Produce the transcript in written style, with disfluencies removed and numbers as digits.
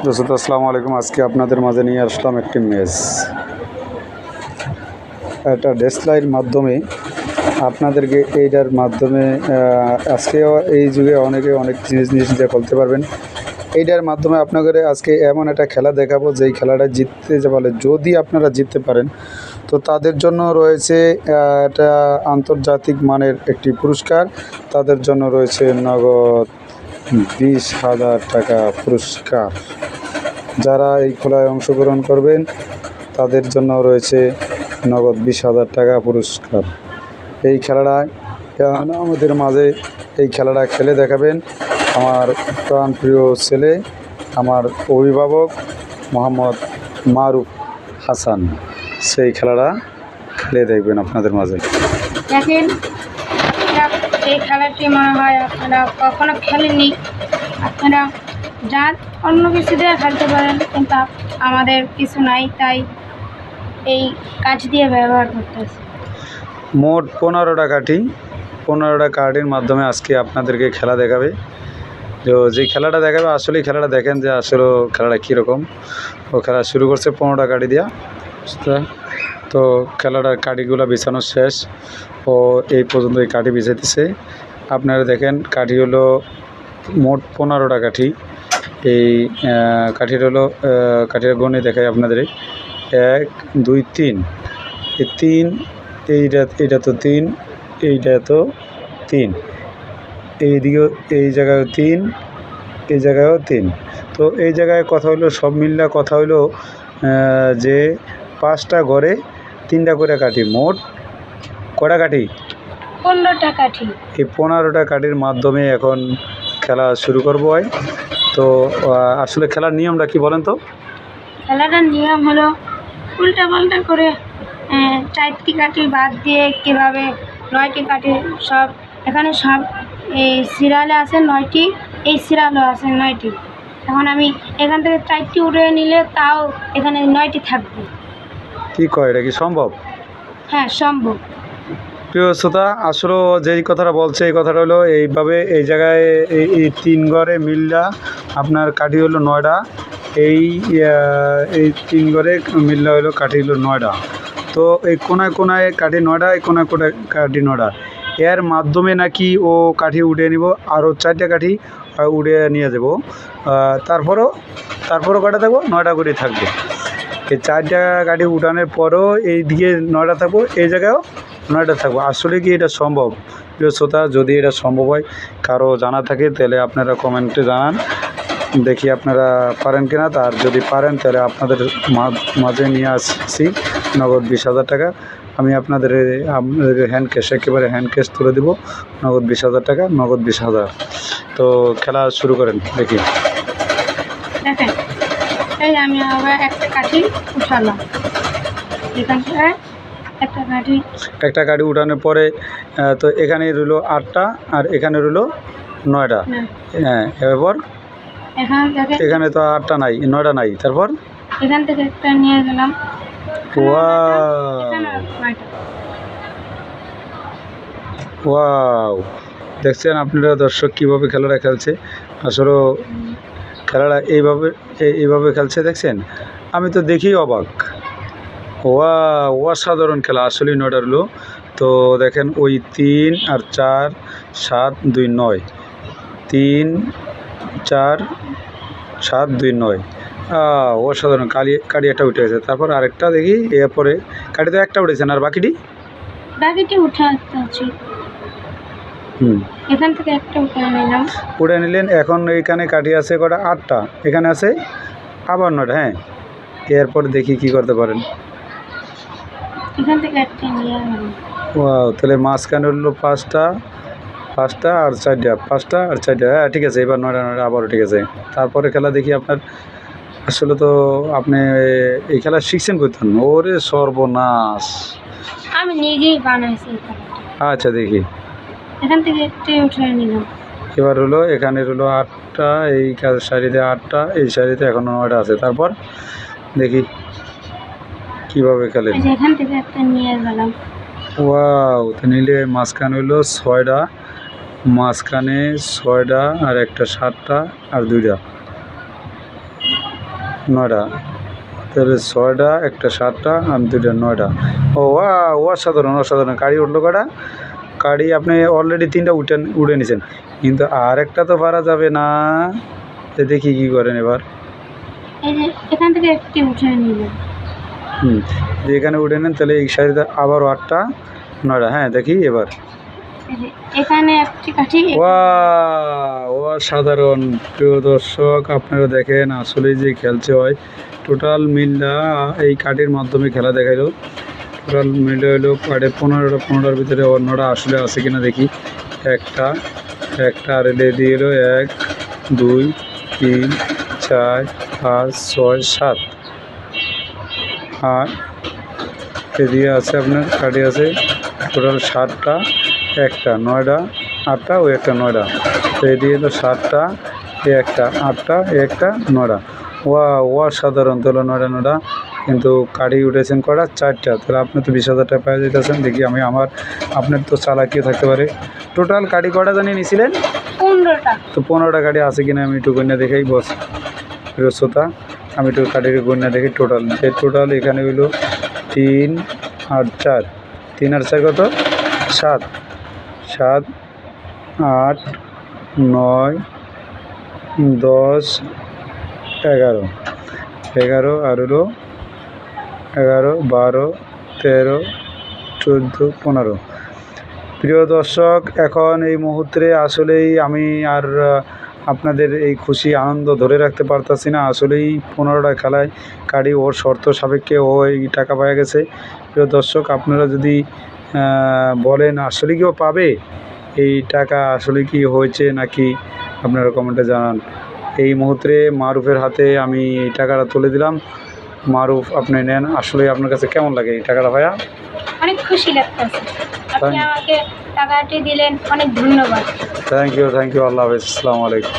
দর্শক আসসালামু আলাইকুম। আজকে আপনাদের মাঝে নিয়ে আসলাম একটি ম্যাচ, একটা ডেসলাইয়ের মাধ্যমে আপনাদেরকে এইটার মাধ্যমে আজকে এই যুগে অনেকে অনেক জিনিস দিয়ে খেলতে পারবেন। এইটার মাধ্যমে আপনাদের আজকে এমন একটা খেলা দেখাবো যেই খেলাটা জিততে পারলে, যদি আপনারা জিততে পারেন তো তাদের জন্য রয়েছে একটা আন্তর্জাতিক মানের একটি পুরস্কার। তাদের জন্য রয়েছে নগদ 20,000 টাকা পুরস্কার। যারা এই খেলায় অংশগ্রহণ করবেন তাদের জন্য রয়েছে নগদ 20,000 টাকা পুরস্কার। এই খেলাটায় আমাদের মাঝে এই খেলাটা খেলে দেখাবেন আমার প্রাণপ্রিয় ছেলে, আমার অভিভাবক মোহাম্মদ মারুফ হাসান। সেই খেলাটা খেলে দেখবেন আপনাদের মাঝে। দেখেন, এই খেলাটি মনে হয় আপনারা কখনো খেলেননি। আপনারা যান অন্য কিছু দিয়ে খেলতে পারেন, কিন্তু আমাদের কিছু নাই, তাই এই কাঠ দিয়ে ব্যবহার করতেছি। মোট 15টা কাঠি, 15টা কাঠির মাধ্যমে আজকে আপনাদেরকে খেলা দেখাবে। তো যে খেলাটা দেখাবে আসলেই খেলাটা দেখেন যে আসলে খেলাটা কীরকম। ও খেলা শুরু করছে 15টা কাঠি দিয়া। তো খেলাটার কাঠিগুলো বিছানো শেষ, ও এই পর্যন্ত এই কাঠি বিছাইতেছে। আপনারা দেখেন কাঠি হলো মোট 15টা কাঠি। এই কাঠির হলো কাঠির গণে দেখায় আপনাদের 1 2 3, এই 3, এইটা তো 3, এইটা তো 3, এইদিকেও এই জায়গায়ও 3, এই জায়গায়ও 3। তো এই জায়গায় কথা হলো, সব মিললা কথা হলো যে 5টা ঘরে 3টা করে কাঠি, মোট কটা কাঠি? 15টা কাঠি। এই 15টা কাঠির মাধ্যমে এখন খেলা শুরু করবো। হয় তো আসলে খেলার নিয়মটা কি বলেন তো? খেলাটার নিয়ম হলো উল্টা পাল্টা করে 4টি কাঠি বাদ দিয়ে কীভাবে 9টি কাঠি, সব এখানে সব এই সিরিয়ালে আছে 9টি, এই সিরিয়ালও আছে 9টি। এখন আমি এখান থেকে 4টি উঠে নিলে তাও এখানে 9টি থাকবে। কি কয়, এটা কি সম্ভব? হ্যাঁ, সম্ভব। প্রিয় শ্রোতা, আসলে যেই কথাটা বলছে এই কথাটা হলো এইভাবে, এই জায়গায় এই 3 ঘরে মিললা আপনার কাঠি হলো 9টা। এই 3 ঘরে মিললা হলো কাঠি হলো 9টা। তো এই কোনায় কোনায় কাঠি 9টা, এই কোনায় কোনায় কাঠি 9টা। এর মাধ্যমে নাকি ও কাঠি উঠে নিব, আরও 4টা কাঠি উড়ে নিয়ে যাব। তারপরও কটা থাকবো? 9টা করে থাকবে। এই 4টা কাঠি উঠানোর পরও এই দিকে 9টা থাকবো, এই জায়গায়ও 9টা থাকবো। আসলে কি এটা সম্ভব? প্রিয় শ্রোতা, যদি এটা সম্ভব হয়, কারো জানা থাকে তাহলে আপনারা কমেন্টে জানান, দেখি আপনারা পারেন কিনা। তার যদি পারেন তাহলে আপনাদের মাঝে নিয়ে আসছি নগদ 20,000 টাকা। আমি আপনাদের হ্যান্ড ক্যাশ, একেবারে হ্যান্ড ক্যাশ তুলে দেবো, নগদ 20,000 টাকা, নগদ 20,000। তো খেলা শুরু করেন, দেখি। দেখেন, এই আমি আবার একটা কাঠি উঠালাম, এখান থেকে একটা কাঠি উঠানোর পরে তো এখানে রইলো 8টা আর এখানে রইলো 9টা। হ্যাঁ, এবার এখানে তো 8টা নাই, 9টা নাই। তারপর এখান থেকে একটা নিয়ে গেলাম। ওয়াও, দেখছেন আপনারা দর্শক কীভাবে খেলাটা খেলছে। আসলে খেলাটা এইভাবে খেলছে, দেখছেন? আমি তো দেখি অবাক। অসাধারণ খেলা আসলে। 9টা হলো তো দেখেন, ওই 3 আর 4 7 2 9, 3 4 7 2 9। অসাধারণ কাঠি একটা উঠে গেছে। তারপর আরেকটা দেখি, এরপরে কাঠি তো একটা উঠেছেন, আর বাকিটি এখান থেকে একটা উঠে নিলেন। এখন এইখানে কাঠি আছে কটা? 8টা। এখানে আছে আবার 9টা। হ্যাঁ, এরপরে দেখি কি করতে পারেন। এখান থেকে একটা নিয়ে গেলাম। তাহলে মাঝখানে হলো 5টা আর 4টা, 5টা আর 4টা। হ্যাঁ, ঠিক আছে, এবার 9টা আবারও ঠিক আছে। তারপরে খেলা দেখি আপনার। আসলে তো আপনি এই খেলা শিখছেন করতেন? ওরে সর্বনাশ, আমি নিজেই বানাইছি। আচ্ছা, দেখি। এখান থেকে একটাই উঠে নিলাম। এবার হলো এখানে হলো 8টা, এই সারিতে 8টা, এই সারিতে এখনো 9টা আছে। তারপর দেখি কিভাবে খেলেন। এখান থেকে একটা নিয়ে গেলাম। তো নিলে মাঝখানে হলো 6টা, মাঝখানে 6টা আর একটা 7টা আর 2টা। 9টা, তাহলে 6টা, একটা 7টা আর 2টা 9টা। ও অসাধারণ অসাধারণ। কাড়ি উঠলো কটা? কাড়ি আপনি অলরেডি 3টা উঠে নিয়েছেন, কিন্তু আর একটা তো পারা যাবে না। তো দেখি কী করেন এবার। এই যে এখান থেকে একটি উঠে নিলেন। যে এখানে উঠে নেন, তাহলে এই সাইডে আবারও 8টা 9টা। হ্যাঁ দেখি এবার। এই যে এখানে একটি কাঠি, অসাধারণ। প্রিয় দর্শক, আপনারা দেখেন আসলে যে খেলছে হয় টোটাল মিলটা এই কাঠের মাধ্যমে খেলা দেখাইলো। টোটাল মিলটা হইলো কাঠের 15টার ভিতরে অন্যটা আসলে আছে কিনা দেখি। একটা আর এলে দিয়ে এলো 1 2 3 4 5 6 7, আর এদিকে আছে আপনার কাঠি আছে টোটাল 7টা, একটা 9টা 8টা, ওই একটা 9টা। তো এদিকে তো 7টা, এ একটা 8টা, এ একটা 9টা। অসাধারণ। তাহলে 9টা, কিন্তু কাঠি উঠেছেন কটা? 4টা। তাহলে আপনি তো 20,000 টাকা পেয়ে যেতেছেন। দেখি আমি আপনার তো চালাকিও থাকতে পারে। টোটাল কাঠি কটা জানিয়ে নিয়েছিলেন? 15টা। তো 15টা কাঠি আছে কিনা আমি একটু গণ্যা দেখাই বস বৃহস্পতা। আমি একটু কাঠির গণ্যা দেখি। টোটাল এখানে হইলো 3 আর 4, 3 আর 4 কত? 7, 7 8 9 10 11, আর হলো 11 12 13 14 15। প্রিয় দর্শক, এখন এই মুহূর্তে আসলেই আমি আর আপনাদের এই খুশি আনন্দ ধরে রাখতে পারতাছি না। আসলেই 15টা খেলায় কাড়ি ওর শর্ত সাপেক্ষে ও এই টাকা পাওয়া গেছে। প্রিয় দর্শক, আপনারা যদি বলেন আসলে কি ও পাবে এই টাকা, আসলে কি হয়েছে নাকি, আপনারা কমেন্টে জানান। এই মুহূর্তে মারুফের হাতে আমি এই টাকাটা তুলে দিলাম। মারুফ, আপনি নেন। আসলে আপনার কাছে কেমন লাগে এই টাকাটা ভাইয়া? অনেক খুশি লাগতেছে, আপনি আমাকে টাকাটি দিলেন, অনেক ধন্যবাদ। Thank you. আল্লাহ হাফেজ। আসসালামু আলাইকুম।